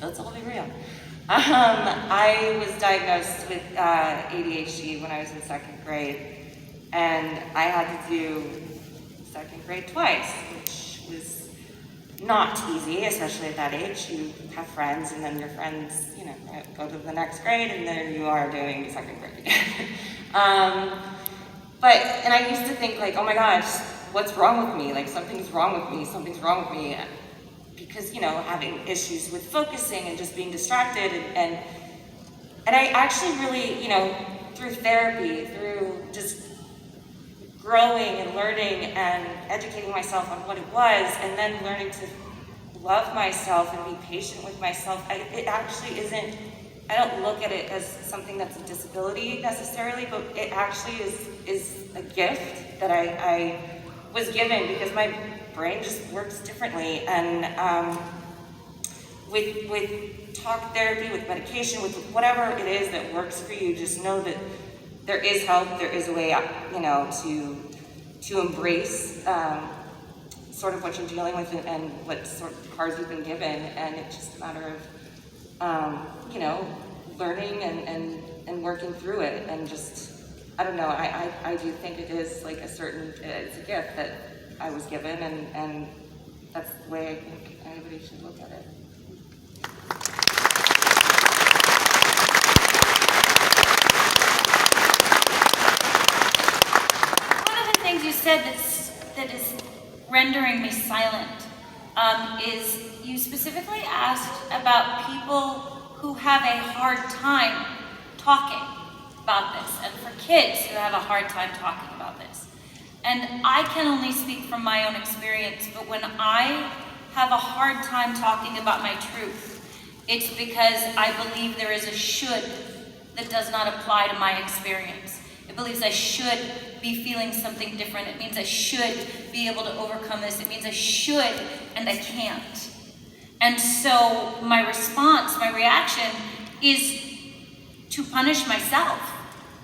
Let's all be real. I was diagnosed with ADHD when I was in second grade, and I had to do second grade twice, which was not easy, especially at that age. You have friends, and then your friends, go to the next grade, and then you are doing second grade again. And I used to think like, oh my gosh, what's wrong with me? Like something's wrong with me, because, having issues with focusing and just being distracted and I actually really, through therapy, through just growing and learning and educating myself on what it was, and then learning to love myself and be patient with myself, it actually isn't, I don't look at it as something that's a disability necessarily, but it actually is a gift that I was given because my brain just works differently. And with talk therapy, with medication, with whatever it is that works for you, just know that there is help, there is a way out, to embrace sort of what you're dealing with and what sort of cards you've been given. And it's just a matter of, learning and working through it. And just, I don't know, I do think it is like it's a gift that I was given, and that's the way I think everybody should look at it. One of the things you said that is rendering me silent is you specifically asked about people who have a hard time talking about this, and for kids who have a hard time talking about this. And I can only speak from my own experience, but when I have a hard time talking about my truth, it's because I believe there is a should that does not apply to my experience. It believes I should be feeling something different. It means I should be able to overcome this. It means I should, and I can't. And so my response, my reaction is to punish myself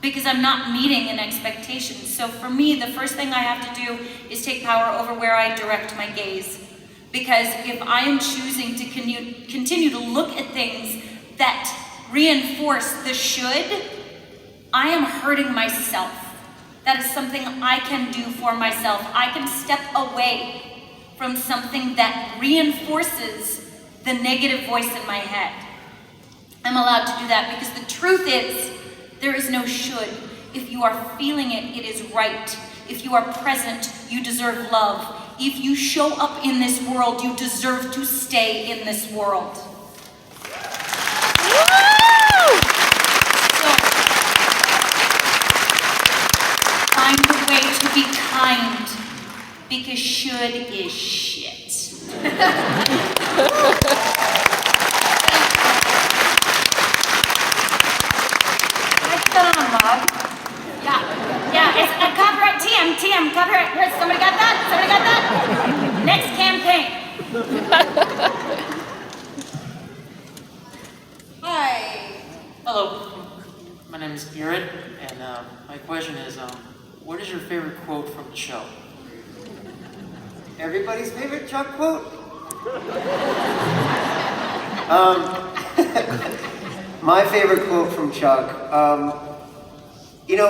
because I'm not meeting an expectation. So for me, the first thing I have to do is take power over where I direct my gaze. Because if I am choosing to continue to look at things that reinforce the should, I am hurting myself. That is something I can do for myself. I can step away from something that reinforces the negative voice in my head. I'm allowed to do that because the truth is, there is no should. If you are feeling it, it is right. If you are present, you deserve love. If you show up in this world, you deserve to stay in this world. So, find a way to be kind, because should is shit. Can I get that on a mug? Yeah, it's a copyright TM, copyright. Here, somebody got that? Next campaign. Hi. Hello, my name is Garrett, and my question is, what is your favorite quote from the show? Everybody's favorite Chuck quote? My favorite quote from Chuck, it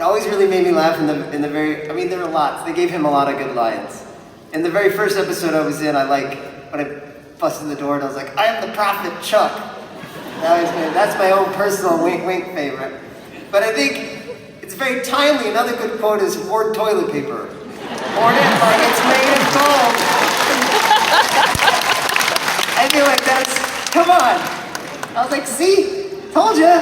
always really made me laugh in the very, there were lots. They gave him a lot of good lines. In the very first episode I was in, when I busted the door and I was like, I am the prophet Chuck. That's my own personal wink wink favorite. But I think it's very timely. Another good quote is hoard toilet paper. Hoard it like it's made of gold. I feel like come on. I was like, see? Told ya.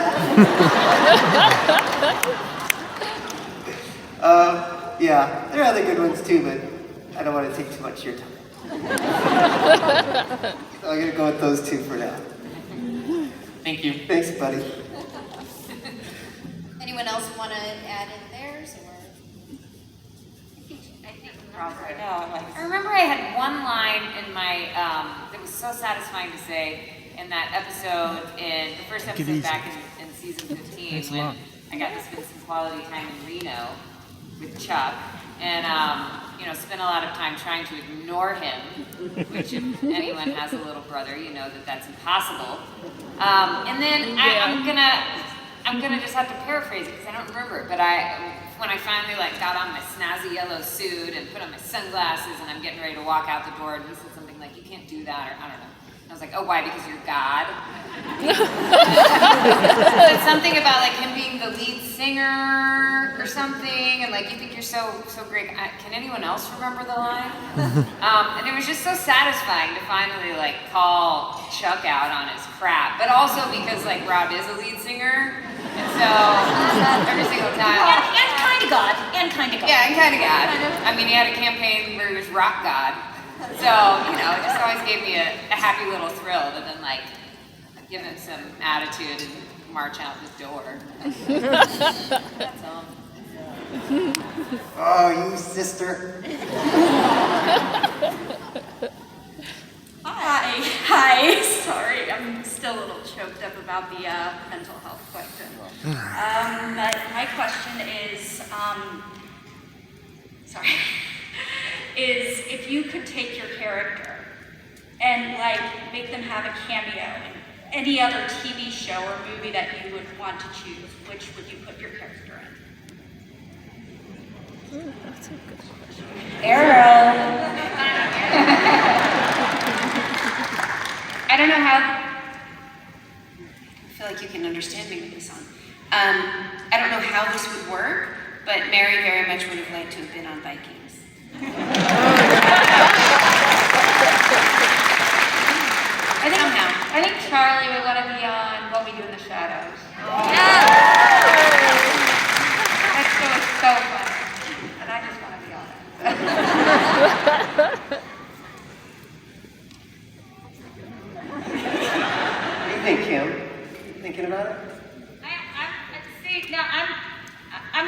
Yeah, there are other good ones too, but I don't want to take too much of your time. So I'm going to go with those two for now. Thank you. Thanks, buddy. Anyone else want to add in theirs? I remember I had one line in my, that was so satisfying to say in that episode, in the first episode back in season 15, when I got to spend some quality time in Reno with Chuck. And spent a lot of time trying to ignore him, which if anyone has a little brother, you know that that's impossible. And then I'm gonna just have to paraphrase it because I don't remember it, but when I finally got on my snazzy yellow suit and put on my sunglasses and I'm getting ready to walk out the door, and he said something like, "You can't do that," or I don't know. I was like, "Oh, why? Because you're God." Said something about him being the lead singer or something, and you think you're so great. Can anyone else remember the line? And it was just so satisfying to finally call Chuck out on his crap, but also because Rob is a lead singer, and so every single time. And kind of God. Yeah, and kind of God. I mean, he had a campaign where he was rock God. So, it just always gave me a happy little thrill to then, give him some attitude and march out the door. That's all. Oh, you sister. Hi. Sorry, I'm still a little choked up about the mental health question. But my question is, is if you could take your character and make them have a cameo in any other TV show or movie that you would want to choose, which would you put your character in? That's a good question. Arrow. I don't know how. I feel like you can understand me with this song. I don't know how this would work, but Mary very much would have liked to have been on Vikings. I think Charlie would want to be on What We Do in the Shadows. That show is so fun, and I just want to be on it. What do you think, Kim? You thinking about it? I'm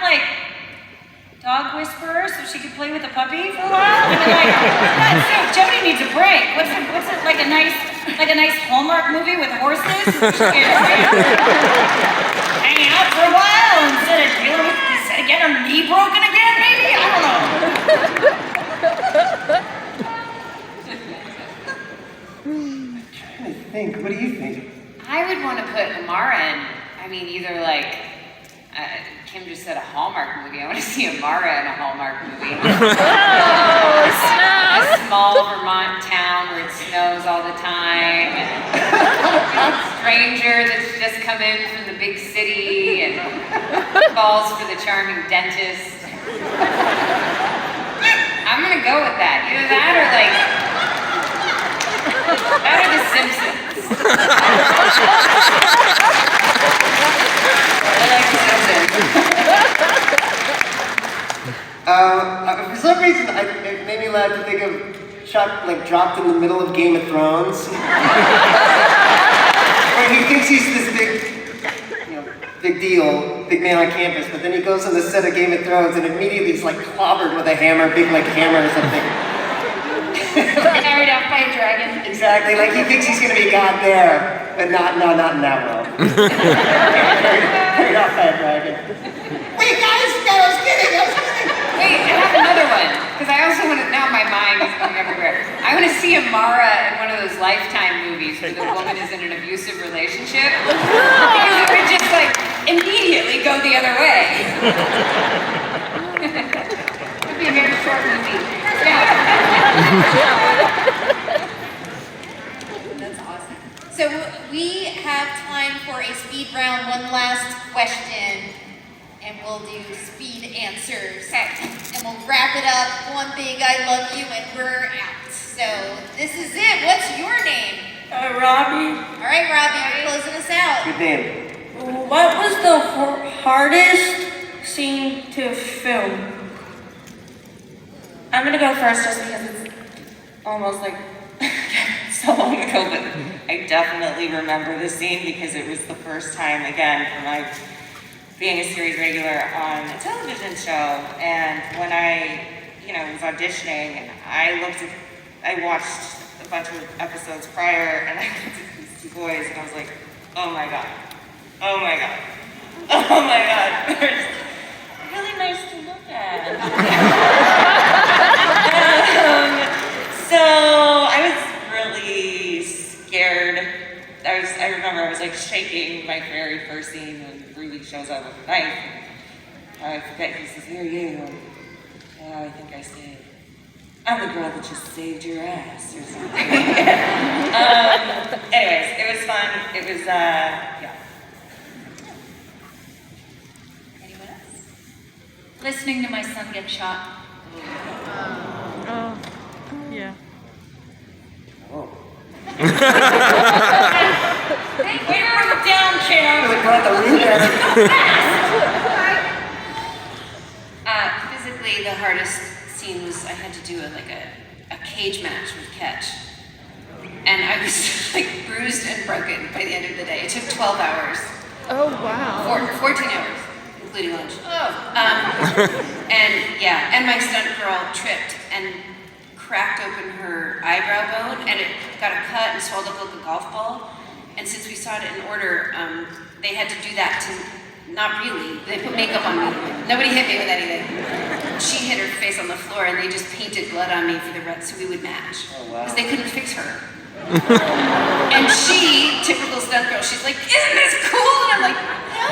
dog whisperer, so she could play with a puppy for a while. And God sake, Jody needs a break. What's it like a nice Hallmark movie with horses? Hang out for a while instead of getting her knee broken again, maybe? I don't know. I'm trying to think. What do you think? I would want to put Amara in, either Kim just said a Hallmark movie. I want to see Amara in a Hallmark movie. A small Vermont town where it snows all the time. And a stranger that's just come in from the big city and falls for the charming dentist. I'm going to go with that. Either that or The Simpsons. I like The Simpsons. For some reason, it made me laugh to think of Chuck dropped in the middle of Game of Thrones. Where he thinks he's this big deal, big man on campus, but then he goes on the set of Game of Thrones and immediately he's clobbered with a hammer, big hammer or something. Carried off by a dragon. Exactly, he thinks he's gonna be God there, but not in that world. Carried off by a dragon. Wait, guys, I was kidding. Wait, I have another one, because I also want to, now my mind is going everywhere. I want to see Amara in one of those Lifetime movies where the woman is in an abusive relationship, because it would just immediately go the other way. It would be a very short movie. Yeah. That's awesome. So we have time for a speed round, one last question, and we'll do speed answers. And we'll wrap it up, one big I love you, and we're out. So this is it. What's your name? Robbie. All right, Robbie, you're closing us out. Good name. What was the hardest scene to film? I'm gonna go first just because it's almost so long ago, but I definitely remember the scene because it was the first time, again, for my being a series regular on a television show. And when I, was auditioning, I watched a bunch of episodes prior, and I looked at these two boys, and I was like, oh my God, oh my God, oh my God. They're really nice to look at. I remember I was like shaking my very first scene when Ruby shows up with a knife. I forget, he says, "Who are you?" I think I say, "I'm the girl that just saved your ass," or something. Anyways, it was fun. It was, yeah. Anyone else? Listening to my son get shot. Oh, yeah. Whoa. Thank you. Bring it down, Chair. Really brought the room down. Physically, the hardest scene was I had to do a cage match with Catch. And I was like bruised and broken by the end of the day. It took 12 hours. Oh, wow. 14 hours, including lunch. And yeah, and my stunt girl tripped and cracked open her eyebrow bone, and it got a cut and swelled up like a golf ball. And since we saw it in order, they had to do that to, not really, they put makeup on me. Nobody hit me with anything. She hit her face on the floor, and they just painted blood on me for the rest, so we would match. Oh, wow. Because they couldn't fix her. And she, typical stunt girl, she's like, "Isn't this cool?" And I'm like, "No."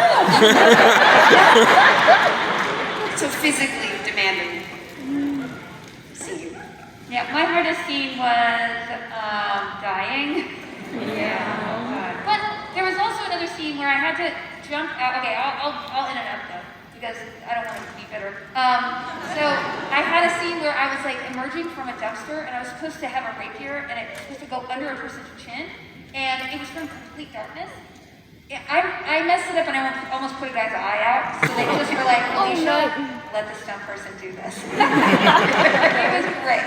So physically demanding scene. Yeah, my hardest scene was dying. Yeah. But there was also another scene where I had to jump out. Okay, I'll in and out though, because I don't want to be bitter. So I had a scene where I was like emerging from a dumpster, and I was supposed to have a rapier, and it was supposed to go under a person's chin, and it was from complete darkness. Yeah, I messed it up, and I almost put a guy's eye out. So they just were like, "Felicia, let the stunt person do this." It was great.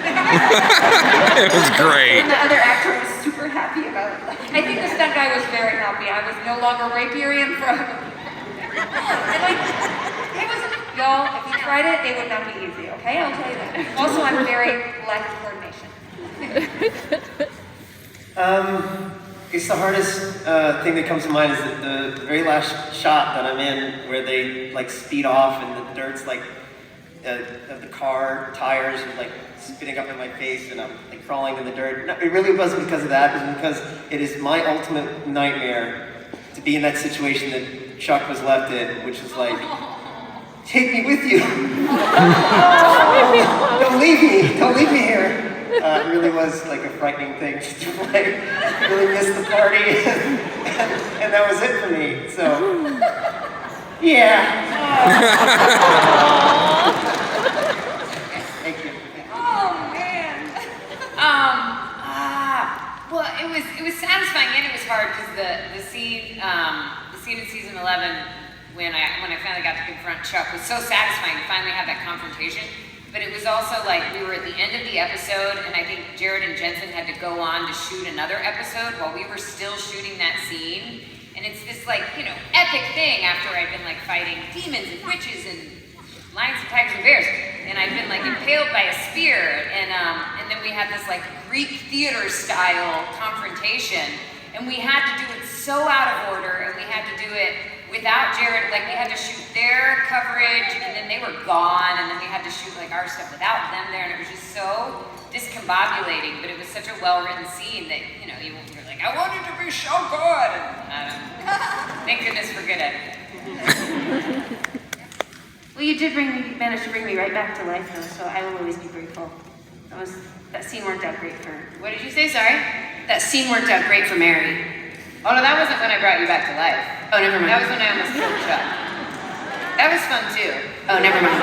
It was great. And the other actor was super happy about it. I think the stunt guy was very happy. I was no longer rapiering from. And like, it was, y'all, if you tried it, it would not be easy, okay? I'll tell you that. Also, I'm very lack of coordination. I guess the hardest thing that comes to mind is the very last shot that I'm in, where they like speed off and the dirt's like of the car tires are like spitting up in my face, and I'm like crawling in the dirt. No, it really wasn't because of that. It was because it is my ultimate nightmare to be in that situation that Chuck was left in, which is like, take me with you. Don't leave me here. It really was like a frightening thing to do. Like, really missed the party, and that was it for me. So, yeah. Thank you. Oh man. Well, it was satisfying and it was hard because the scene in season 11 when I finally got to confront Chuck was so satisfying to finally have that confrontation. But it was also like we were at the end of the episode, and I think Jared and Jensen had to go on to shoot another episode while we were still shooting that scene. And it's this like, epic thing after I'd been like fighting demons and witches and lions and tigers and bears. And I'd been like impaled by a spear. And then we had this like Greek theater style confrontation. And we had to do it so out of order, and we had to do it without Jared. Like we had to shoot their coverage, and then they were gone, and then we had to shoot like our stuff without them there, and it was just so discombobulating. But it was such a well-written scene that you're like, I wanted to be so good. And, thank goodness for good at it. Well, you did manage to bring me right back to life, though, so I will always be grateful. That scene worked out great for. What did you say? Sorry? That scene worked out great for Mary. Oh no, that wasn't when I brought you back to life. Oh, never mind. That was when I almost killed Chuck. That was fun too. Oh, never mind.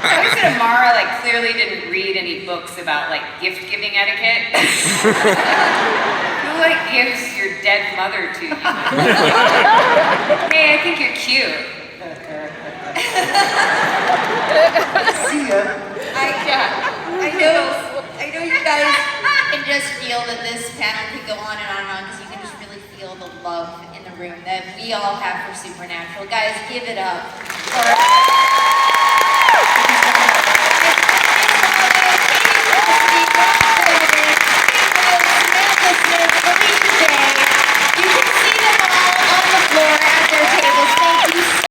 I wish that Amara clearly didn't read any books about gift giving etiquette. Who gives your dead mother to you? Hey, I think you're cute. See ya. I know you guys can just feel that this panel could go on and on because you can just really feel the love in the room that we all have for Supernatural. Guys, give it up for